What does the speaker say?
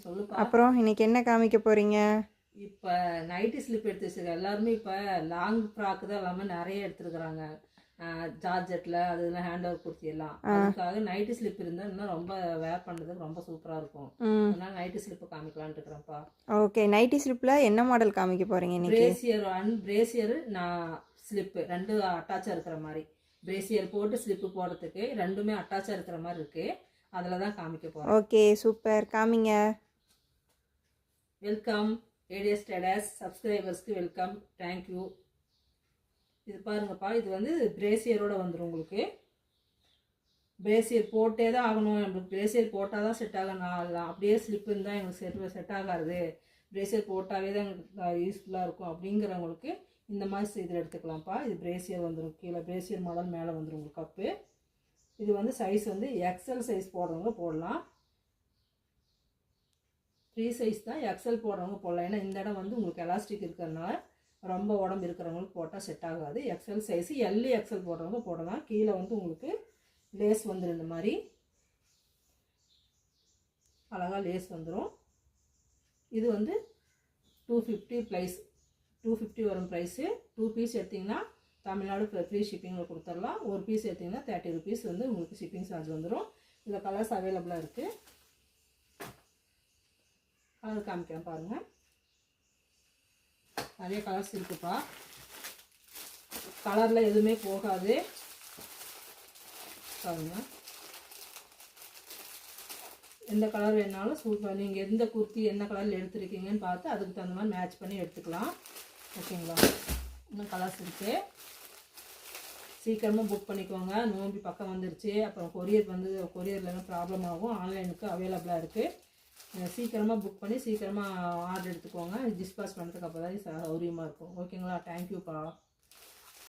சொல்லுப்பா. அப்புறம் இன்னைக்கு என்ன காமிக்க போறீங்க? இப்போ நைட்டி ஸ்லிப் எடுத்து வச்சிருக்க எல்லாருமே இப்போ லாங் ஃப்ராக்கு தான் இல்லாமல் நிறைய எடுத்துருக்குறாங்க. ஜார்ஜெட்டில் அது இதெல்லாம் ஹேண்ட் ஒர்க் குர்த்தி எல்லாம். அதுக்காக நைட்டி ஸ்லிப் இருந்தால் இன்னும் ரொம்ப வேர் பண்ணுறதுக்கு ரொம்ப சூப்பராக இருக்கும். அதனால நைட்டி ஸ்லிப்பு காமிக்கலான்ட்டு இருக்கிறேன்ப்பா. ஓகே, நைட்டி ஸ்லிப்பில் என்ன மாடல் காமிக்க போறீங்க இன்னைக்கு? பிரேசியர் நான் ஸ்லிப்பு ரெண்டும் அட்டாச்சாக இருக்கிற மாதிரி. பிரேசியர் போட்டு ஸ்லிப்பு போடுறதுக்கு ரெண்டுமே அட்டாச்சாக இருக்கிற மாதிரி இருக்குது. அதில் தான் காமிக்க போகிறேன். ஓகே, சூப்பர், காமிங்க. வெல்கம் ஏடிஎஸ் ட்ரேடர்ஸ் சப்ஸ்கிரைபர்ஸ்க்கு வெல்கம், தேங்க்யூ. இது பாருங்கப்பா, இது வந்து பிரேசியரோட வந்துடும் உங்களுக்கு. பிரேசியர் போட்டே தான் ஆகணும், நம்மளுக்கு பிரேசியர் போட்டால் தான் செட் ஆகணும். அப்படியே ஸ்லிப் இருந்தால் எங்களுக்கு செட் ஆகாது, பிரேசியர் போட்டாவே தான் எங்களுக்கு யூஸ்ஃபுல்லாக இருக்கும் அப்படிங்கிறவங்களுக்கு இந்த மாதிரி இதில் எடுத்துக்கலாம்ப்பா. இது பிரேசியர் வந்துடும், கீழே பிரேசியர் மாடல் மேலே வந்துடும் உங்களுக்கு கப்பு. இது வந்து சைஸ் வந்து எக்ஸல் சைஸ் போடுறவங்க போடலாம், ஃப்ரீ சைஸ் தான். எக்ஸல் போடுறவங்க போடலாம், ஏன்னா இந்த இடம் வந்து உங்களுக்கு எலாஸ்டிக் இருக்கிறதுனால ரொம்ப உடம்பு இருக்கிறவங்களுக்கு போட்டால் செட் ஆகாது. எக்ஸல் சைஸு எல்லு எக்ஸல் போடுறவங்க போடலாம். கீழே வந்து உங்களுக்கு லேஸ் வந்துடும், இந்த மாதிரி அழகாக லேஸ் வந்துடும். இது வந்து 250 ப்ரைஸ், 250 வரும் ப்ரைஸு. 2 பீஸ் எடுத்திங்கன்னா தமிழ்நாடு ஃப்ரீ ஷிப்பிங்கில் கொடுத்துடலாம். ஒரு பீஸ் எடுத்திங்கன்னா 30 ருபீஸ் வந்து உங்களுக்கு ஷிப்பிங் சார்ஜ் வந்துடும். இதில் கலர்ஸ் அவைலபிளாக இருக்குது. கலர் காமிக்கிறேன் பாருங்கள், நிறைய கலர்ஸ் இருக்குப்பா. கலரில் எதுவுமே போகாது பாருங்க. எந்த கலர் வேணாலும் சூப்பர், நீங்கள் எந்த குர்த்தி என்ன கலரில் எடுத்துருக்கீங்கன்னு பார்த்து அதுக்கு தகுந்த மாதிரி மேட்ச் பண்ணி எடுத்துக்கலாம். ஓகேங்களா? இன்னும் கலர்ஸ் இருக்குது, சீக்கிரமாக புக் பண்ணிக்கோங்க. நோம்பி பக்கம் வந்துருச்சு, அப்புறம் கொரியரில் ப்ராப்ளம் ஆகும். ஆன்லைனுக்கு அவைலபிளாக இருக்குது. சீக்கிரமாக புக் பண்ணி சீக்கிரமாக ஆர்டர் எடுத்துக்கோங்க. டிஸ்பாச் பண்ணுறதுக்கு அப்போ தான் சௌரியமாக இருக்கும். ஓகேங்களா? தேங்க்யூப்பா.